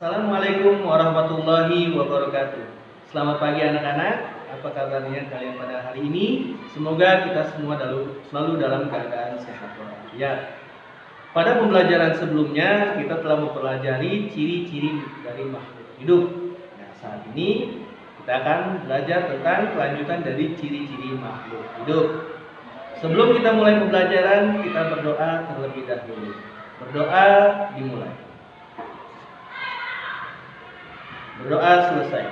Assalamualaikum warahmatullahi wabarakatuh. Selamat pagi anak-anak. Apa kabarnya kalian pada hari ini? Semoga kita semua selalu dalam keadaan sehat walafiat. Pada pembelajaran sebelumnya kita telah mempelajari ciri-ciri dari makhluk hidup. Nah, saat ini kita akan belajar tentang kelanjutan dari ciri-ciri makhluk hidup. Sebelum kita mulai pembelajaran, kita berdoa terlebih dahulu. Berdoa dimulai. Berdoa selesai.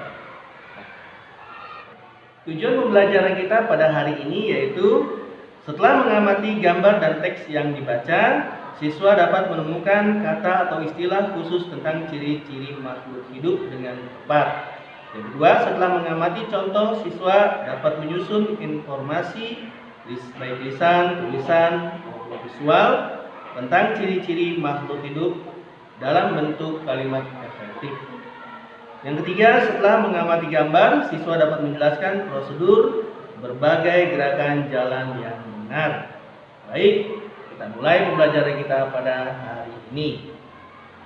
Tujuan pembelajaran kita pada hari ini yaitu setelah mengamati gambar dan teks yang dibaca, siswa dapat menemukan kata atau istilah khusus tentang ciri-ciri makhluk hidup dengan tepat. Yang kedua, setelah mengamati contoh, siswa dapat menyusun informasi baik lisan, tulisan, maupun visual tentang ciri-ciri makhluk hidup dalam bentuk kalimat efektif. Yang ketiga, setelah mengamati gambar, siswa dapat menjelaskan prosedur berbagai gerakan jalan yang benar. Baik, kita mulai pembelajaran kita pada hari ini.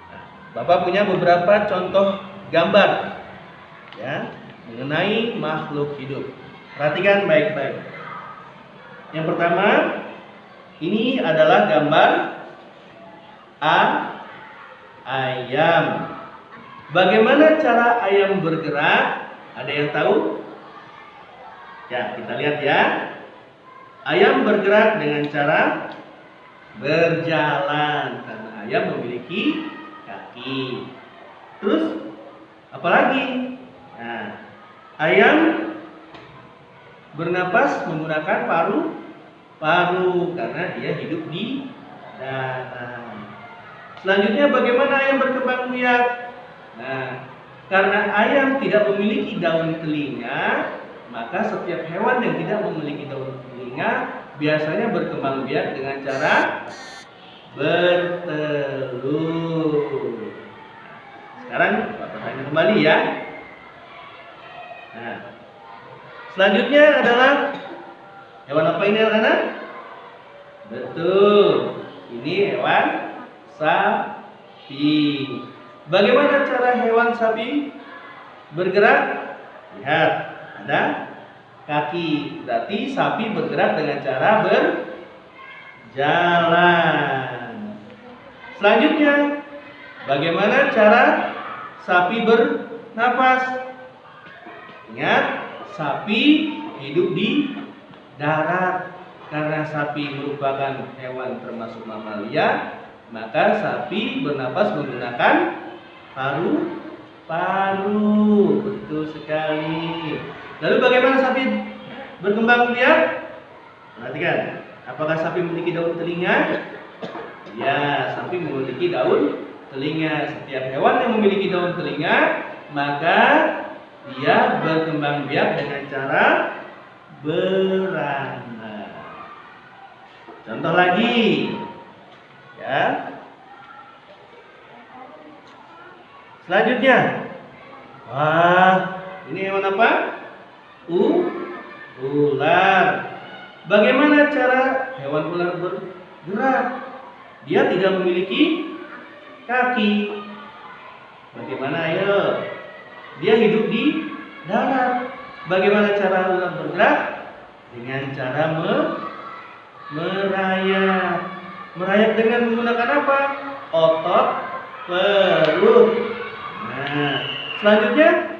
Nah, Bapak punya beberapa contoh gambar ya mengenai makhluk hidup. Perhatikan baik-baik. Yang pertama, ini adalah gambar ayam. Bagaimana cara ayam bergerak? Ada yang tahu? Ya, kita lihat ya. Ayam bergerak dengan cara berjalan karena ayam memiliki kaki. Terus apalagi? Nah, ayam bernapas menggunakan paru karena dia hidup di darat. Selanjutnya bagaimana ayam berkembang biak? Nah, karena ayam tidak memiliki daun telinga, maka setiap hewan yang tidak memiliki daun telinga biasanya berkembang biak dengan cara bertelur. Sekarang Bapak tanya kembali ya. Nah, selanjutnya adalah hewan apa ini anak-anak? Betul, ini hewan sapi. Bagaimana cara hewan sapi bergerak? Lihat, ada kaki. Berarti sapi bergerak dengan cara berjalan. Selanjutnya, bagaimana cara sapi bernapas? Ingat, sapi hidup di darat. Karena sapi merupakan hewan termasuk mamalia, maka sapi bernapas menggunakan paru. Betul sekali. Lalu bagaimana sapi berkembang biak? Perhatikan, apakah sapi memiliki daun telinga? Ya, sapi memiliki daun telinga. Setiap hewan yang memiliki daun telinga, maka dia berkembang biak dengan cara beranak. Contoh lagi, ya. Selanjutnya, wah, ini hewan apa? Ular. Bagaimana cara hewan ular bergerak? Dia tidak memiliki kaki. Bagaimana ayo? Dia hidup di darat. Bagaimana cara ular bergerak? Dengan cara merayap. Merayap dengan menggunakan apa? Otot perut. Nah, selanjutnya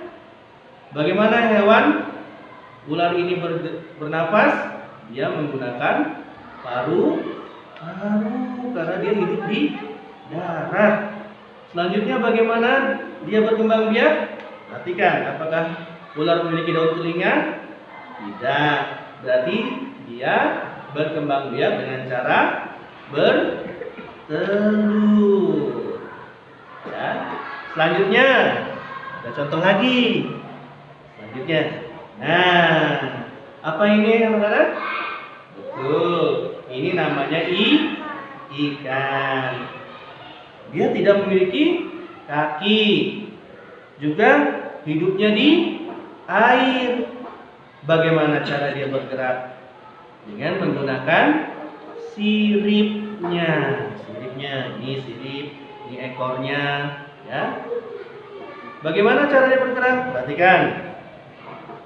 bagaimana hewan ular ini bernapas? Dia menggunakan paru karena dia hidup di darat. Selanjutnya bagaimana dia berkembang biak? Perhatikan, apakah ular memiliki daun telinga? Tidak. Berarti dia berkembang biak dengan cara bertelur. Ya. Selanjutnya ada contoh lagi. Selanjutnya, nah, apa ini anak-anak? Betul, ini namanya ikan. Dia tidak memiliki kaki, juga hidupnya di air. Bagaimana cara dia bergerak? Dengan menggunakan siripnya. Ini sirip, ini ekornya, ya. Bagaimana caranya bergerak? Perhatikan.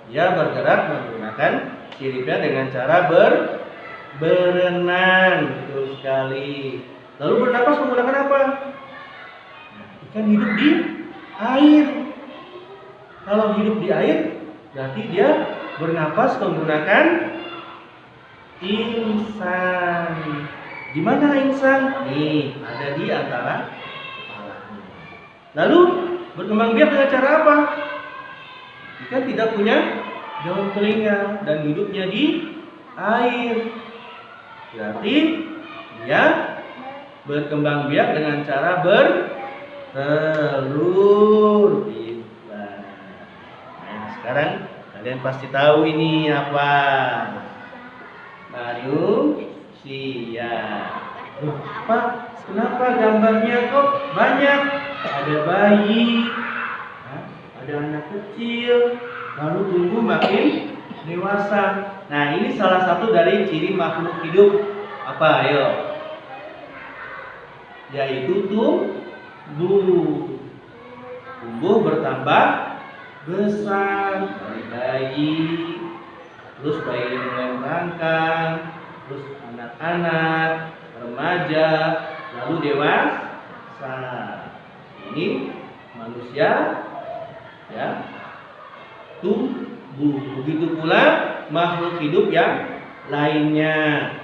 Dia bergerak menggunakan siripnya dengan cara berenang. Betul sekali. Lalu bernapas menggunakan apa? Ikan hidup di air. Kalau hidup di air, berarti dia bernapas menggunakan insang. Di mana insang? Nih, ada di antara kepalanya. Lalu berkembang biak dengan cara apa? Ikan tidak punya daun telinga dan hidupnya di air. Berarti dia berkembang biak dengan cara bertelur. Nah, sekarang kalian pasti tahu ini apa? Manusia. Pak, kenapa gambarnya kok banyak? Ada bayi, ada anak kecil, lalu tumbuh makin dewasa. Nah, ini salah satu dari ciri makhluk hidup. Apa? Ayo. Yaitu tumbuh bertambah besar dari bayi, terus bayi yang mulai merangkak, terus anak-anak, remaja, lalu dewasa. Ini manusia ya tumbuh. Begitu pula makhluk hidup yang lainnya.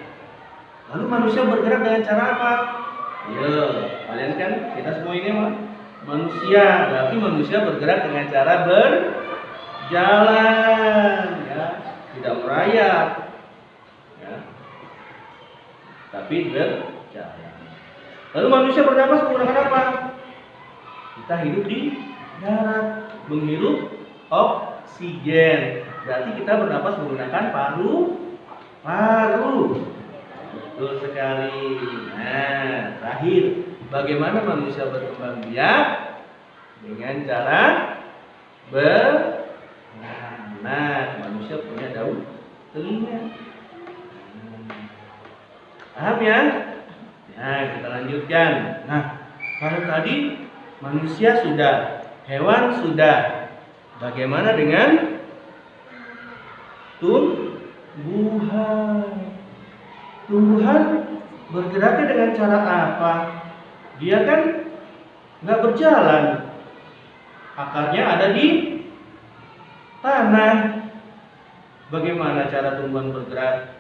Lalu manusia bergerak dengan cara apa? Ya, kalian kan kita semua ini manusia, berarti manusia bergerak dengan cara berjalan, ya, tidak merayap, ya, tapi berjalan. Lalu manusia bernapas menggunakan apa? Kita hidup di darat, menghirup oksigen. Berarti kita bernapas menggunakan paru. Betul sekali. Nah, terakhir, bagaimana manusia berkembang biak? Dengan cara beranak. Manusia punya daun telinga. Paham ya? Nah, kita lanjutkan. Nah, kalau tadi manusia sudah, hewan sudah. Bagaimana dengan tumbuhan? Tumbuhan bergeraknya dengan cara apa? Dia kan nggak berjalan. Akarnya ada di tanah. Bagaimana cara tumbuhan bergerak?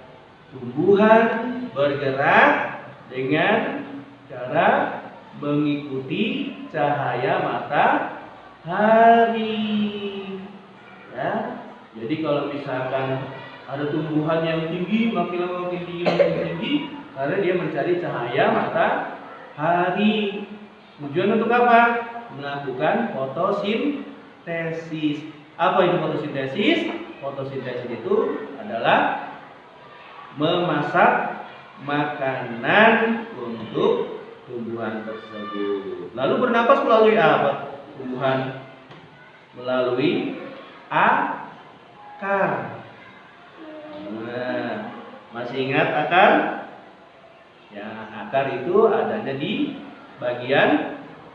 Tumbuhan bergerak dengan cara mengikuti cahaya matahari. Ya. Jadi kalau misalkan ada tumbuhan yang tinggi, makin lama makin tinggi, karena dia mencari cahaya matahari. Tujuan untuk apa? Melakukan fotosintesis. Apa itu fotosintesis? Fotosintesis itu adalah memasak makanan untuk tumbuhan tersebut. Lalu bernapas melalui apa? Tumbuhan melalui akar. Nah, masih ingat akar? Ya, akar itu adanya di bagian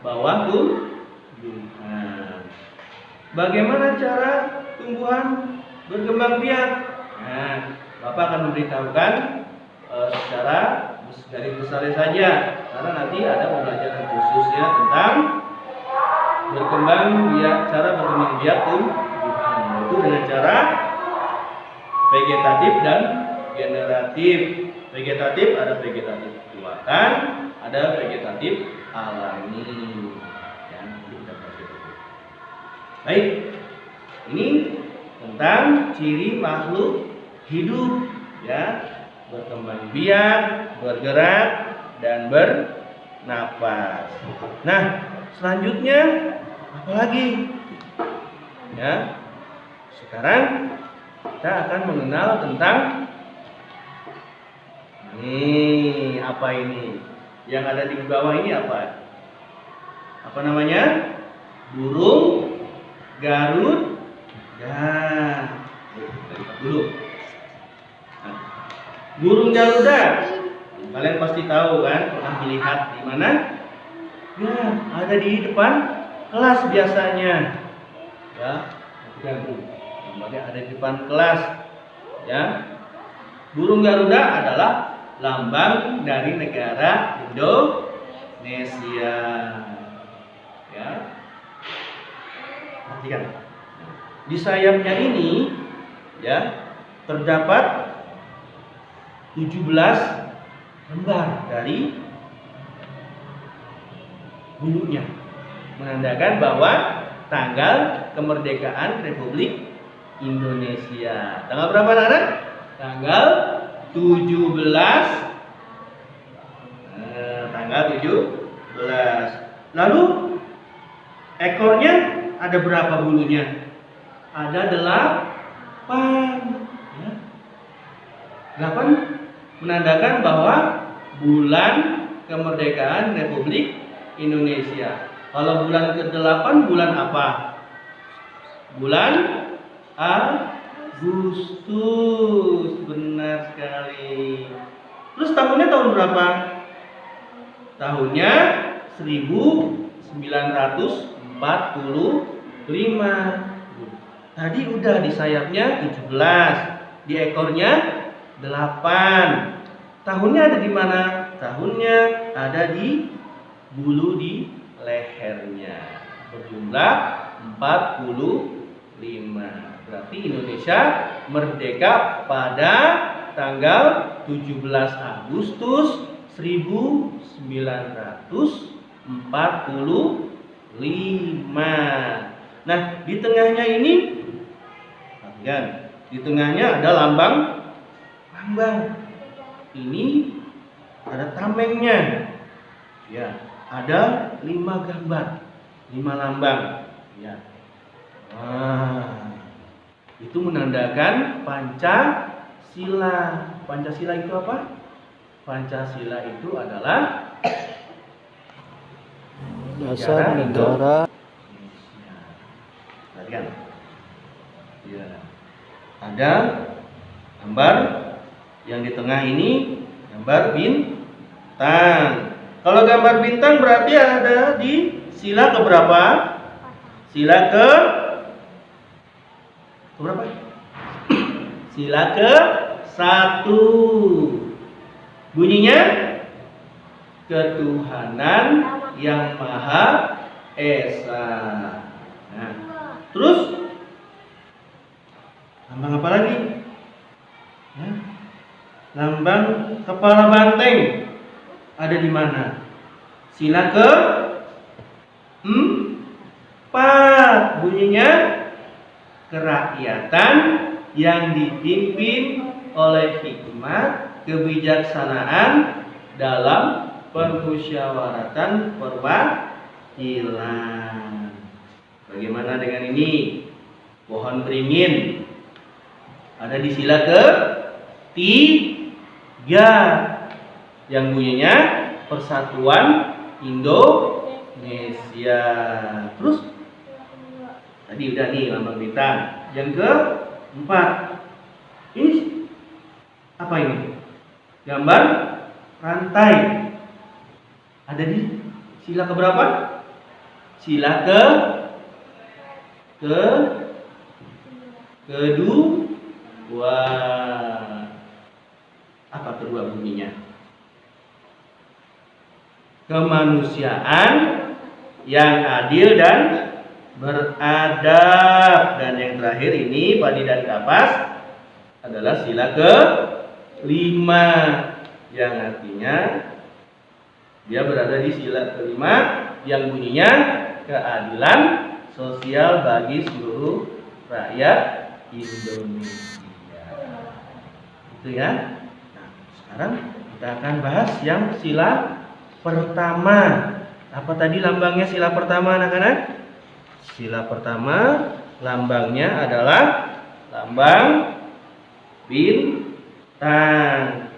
bawah tumbuhan. Bagaimana cara tumbuhan berkembang biak? Nah, Bapak akan memberitahukan secara garis besarnya saja, karena nanti ada pembelajaran khususnya tentang cara berkembang biak tumbuhan, yaitu dengan cara vegetatif dan generatif. Vegetatif ada vegetatif buatan, ada vegetatif alami. Ya, baik, ini tentang ciri makhluk hidup, ya, berkembang biak, bergerak, dan bernapas. Nah, selanjutnya apa lagi? Ya, sekarang kita akan mengenal tentang apa ini? Yang ada di bawah ini apa? Apa namanya? Burung Garut. Ya, dulu. Nah, burung Garuda. Kalian pasti tahu kan? Pernah melihat di mana? Ya, ada di depan kelas biasanya. Ya, perhatikan tuh. Gambarnya ada di depan kelas. Ya. Burung Garuda adalah lambang dari negara Indonesia. Ya. Perhatikan. Di sayapnya ini ya terdapat 17 lembar dari bulunya, menandakan bahwa tanggal kemerdekaan Republik Indonesia. Tanggal berapa, anak-anak? Tanggal 17. Tanggal 17. Lalu ekornya ada berapa bulunya? Ada 8. Ya. 8 menandakan bahwa bulan kemerdekaan Republik Indonesia. Kalau bulan ke-8 bulan apa? Bulan Agustus. Benar sekali. Terus tahunnya tahun berapa? Tahunnya 1945. Tadi udah di sayapnya 17, di ekornya 8. Tahunnya ada di mana? Tahunnya ada di bulu di lehernya. Berjumlah 45. Berarti Indonesia merdeka pada tanggal 17 Agustus 1945. Nah, di tengahnya ini, perhatikan, di tengahnya ada lambang. Ini ada tamengnya. Ya, ada 5 gambar, 5 lambang. Ya. Itu menandakan Pancasila. Pancasila itu apa? Pancasila itu adalah dasar negara. Perhatikan. Ya. Ada gambar yang di tengah ini gambar bintang. Kalau gambar bintang berarti ada di sila keberapa? Sila ke berapa? Sila ke-1. Bunyinya ketuhanan yang Maha Esa. Nah, terus lambang apa lagi? Ya. Lambang kepala banteng ada di mana? Sila ke-4. Bunyinya kerakyatan yang dipimpin oleh hikmat kebijaksanaan dalam permusyawaratan perwakilan. Bagaimana dengan ini? Pohon beringin ada di sila ke-3 yang bunyinya Persatuan Indonesia. Terus tadi udah nih lambang bintang. Yang ke-4 ini apa ini? Gambar rantai. Ada di sila keberapa? Sila kedua. Apa kedua bunyinya? Kemanusiaan yang adil dan beradab. Dan yang terakhir ini padi dan kapas adalah sila ke-5, yang artinya dia berada di sila ke-5 yang bunyinya keadilan sosial bagi seluruh rakyat Indonesia. Itu ya. Nah, sekarang kita akan bahas yang sila pertama. Apa tadi lambangnya sila pertama, anak-anak? Sila pertama lambangnya adalah lambang bintang,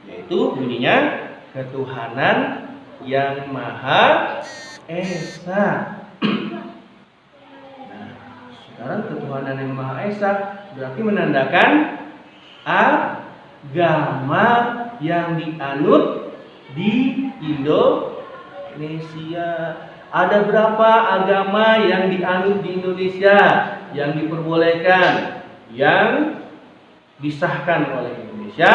yaitu bunyinya ketuhanan yang Maha Esa. Nah, sekarang ketuhanan yang Maha Esa berarti menandakan agama yang dianut di Indonesia. Ada berapa agama yang dianut di Indonesia, yang diperbolehkan, yang disahkan oleh Indonesia,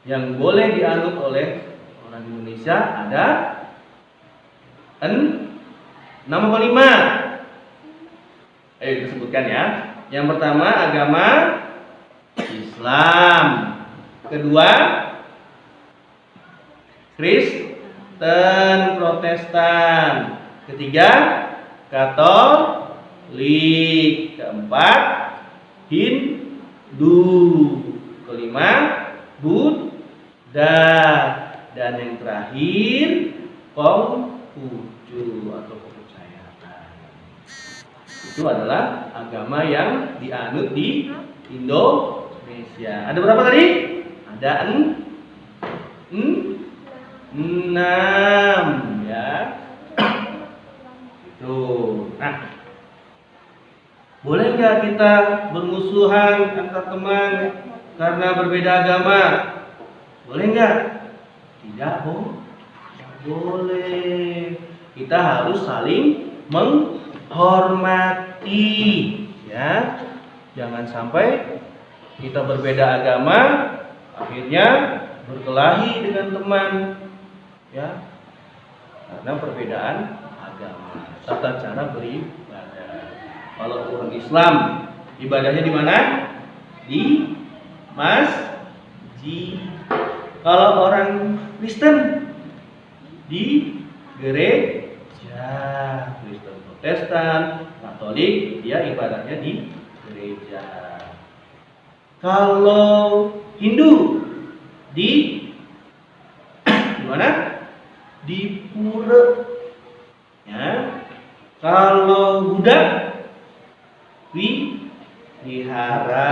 yang boleh dianut oleh orang Indonesia? Ada 6 atau 5? Ayo kita sebutkan ya. Yang pertama agama Islam. Kedua Kristen Protestan. Ketiga Katolik. Keempat Hindu. Kelima Buddha. Dan yang terakhir Konghucu atau kepercayaan. Itu adalah agama yang dianut di Indonesia. Ada berapa tadi? Ada 6 ya. Itu. Nah, boleh nggak kita bermusuhan antar teman karena berbeda agama? Boleh nggak? Tidak, boleh. Kita harus saling menghormati, ya. Jangan sampai kita berbeda agama, akhirnya berkelahi dengan teman, ya, karena perbedaan agama, tata cara beribadah. Kalau orang Islam ibadahnya di mana? Di masjid. Kalau orang Kristen di gereja. Kristen Protestan, Katolik, dia ibadahnya di gereja. Kalau Hindu di mana? Di pura. Ya. Kalau Buddha wihara.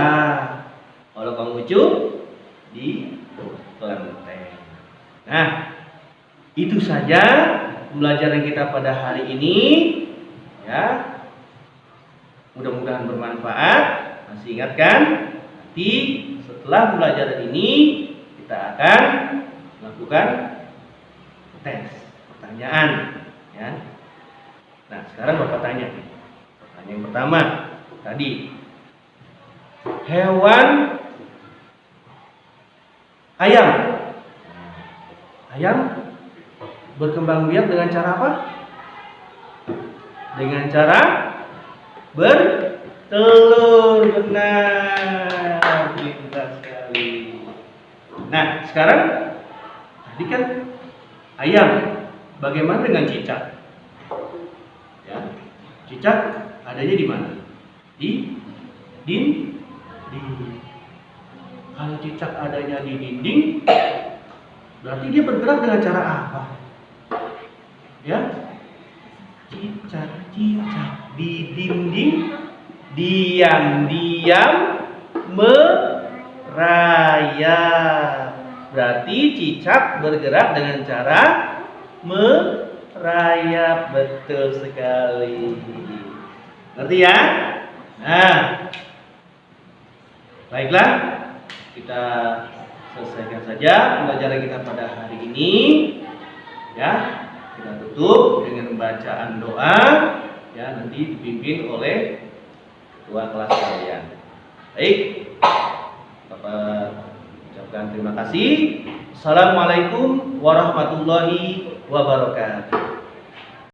Kalau Konghucu di kelenteng. Nah, itu saja pembelajaran kita pada hari ini, ya. Mudah-mudahan bermanfaat. Masih ingatkan, nanti setelah pembelajaran ini kita akan melakukan tes pertanyaan, ya. Nah, sekarang Bapak tanya. Pertanyaan yang pertama tadi, hewan ayam berkembang biak dengan cara apa? Dengan cara bertelur. Benar, pintar sekali. Nah, sekarang tadi kan ayam, bagaimana dengan cicak? Ya, cicak adanya di mana? Di dinding. Kalau cicak adanya di dinding, berarti dia bergerak dengan cara apa? Ya, cicak di dinding diam-diam merayap. Berarti cicak bergerak dengan cara merayap. Betul sekali. Ngerti ya? Nah, baiklah, kita selesaikan saja pembelajaran kita pada hari ini. Ya, kita tutup dengan bacaan doa, ya, nanti dipimpin oleh ketua kelas kalian. Baik, Bapak ucapkan terima kasih. Assalamualaikum warahmatullahi wabarakatuh.